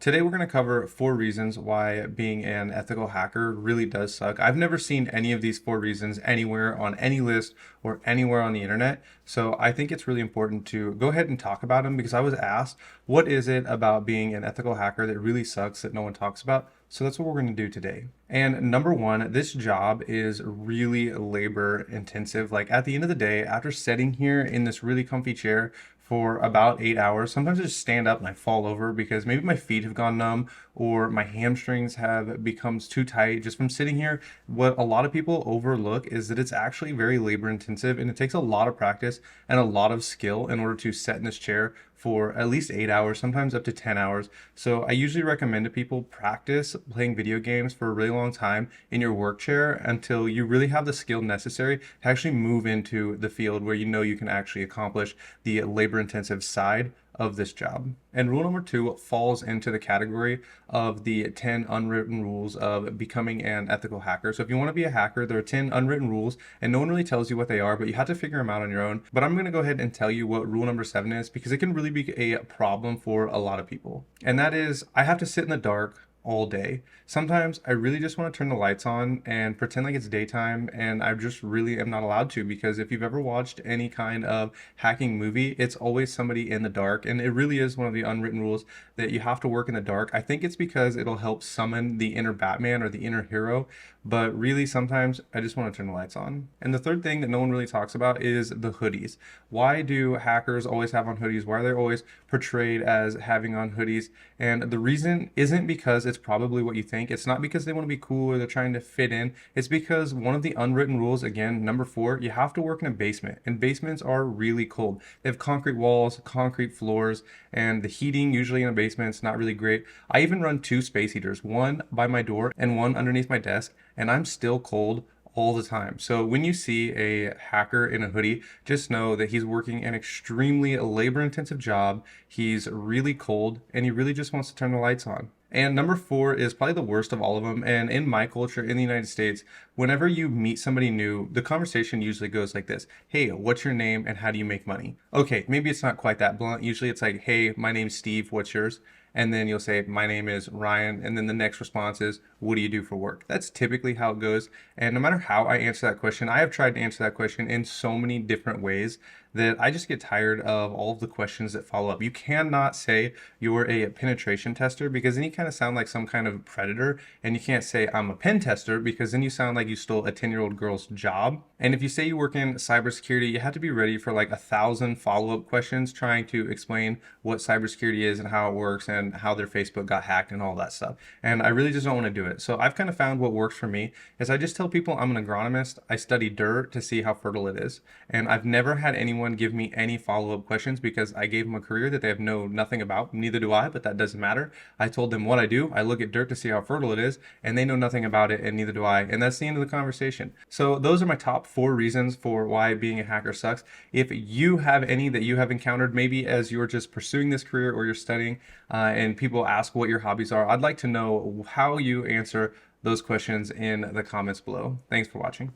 Today we're going to cover 4 reasons why being an ethical hacker really does suck. I've never seen any of these 4 reasons anywhere on any list or anywhere on the internet. So I think it's really important to go ahead and talk about them because I was asked, what is it about being an ethical hacker that really sucks that no one talks about? So that's what we're going to do today. And number one, this job is really labor intensive. Like at the end of the day, after sitting here in this really comfy chair for about 8 hours. Sometimes I just stand up and I fall over because maybe my feet have gone numb or my hamstrings have become too tight just from sitting here. What a lot of people overlook is that it's actually very labor intensive and it takes a lot of practice and a lot of skill in order to sit in this chair for at least 8 hours, sometimes up to 10 hours. So I usually recommend to people practice playing video games for a really long time in your work chair until you really have the skill necessary to actually move into the field where you know you can actually accomplish the labor intensive side of this job. And rule number 2 falls into the category of the 10 unwritten rules of becoming an ethical hacker. So if you want to be a hacker, there are 10 unwritten rules and no one really tells you what they are, but you have to figure them out on your own. But I'm going to go ahead and tell you what rule number 7 is because it can really be a problem for a lot of people. And that is, I have to sit in the dark all day. Sometimes I really just want to turn the lights on and pretend like it's daytime, and I just really am not allowed to because if you've ever watched any kind of hacking movie, it's always somebody in the dark, and it really is one of the unwritten rules that you have to work in the dark. I think it's because it'll help summon the inner Batman or the inner hero, but really sometimes I just want to turn the lights on. And the third thing that no one really talks about is the hoodies. Why do hackers always have on hoodies? Why are they always portrayed as having on hoodies? And the reason isn't because it's probably what you think. It's not because they want to be cool or they're trying to fit in. It's because one of the unwritten rules, again, number 4, you have to work in a basement. And basements are really cold. They have concrete walls, concrete floors, and the heating usually in a basement is not really great. I even run 2 space heaters, one by my door and one underneath my desk, and I'm still cold all the time. So when you see a hacker in a hoodie, just know that he's working an extremely labor intensive job. He's really cold and he really just wants to turn the lights on. And number 4 is probably the worst of all of them. And in my culture in the United States, whenever you meet somebody new, the conversation usually goes like this. Hey, what's your name and how do you make money? Okay, maybe it's not quite that blunt. Usually it's like, hey, my name's Steve, what's yours? And then you'll say, my name is Ryan. And then the next response is, what do you do for work? That's typically how it goes. And no matter how I answer that question, I have tried to answer that question in so many different ways that I just get tired of all of the questions that follow up. You cannot say you're a penetration tester because then you kind of sound like some kind of predator. And you can't say I'm a pen tester because then you sound like you stole a 10-year-old girl's job. And if you say you work in cybersecurity, you have to be ready for like 1,000 follow-up questions trying to explain what cybersecurity is and how it works and how their Facebook got hacked and all that stuff. And I really just don't want to do it. So I've kind of found what works for me is I just tell people I'm an agronomist. I study dirt to see how fertile it is. And I've never had anyone give me any follow-up questions because I gave them a career that they have know nothing about. Neither do I, but that doesn't matter. I told them what I do. I look at dirt to see how fertile it is, and they know nothing about it, and neither do I. And that's the end of the conversation. So those are my top 4 reasons for why being a hacker sucks. If you have any that you have encountered, maybe as you're just pursuing this career or you're studying, and people ask what your hobbies are, I'd like to know how you answer those questions in the comments below. Thanks for watching.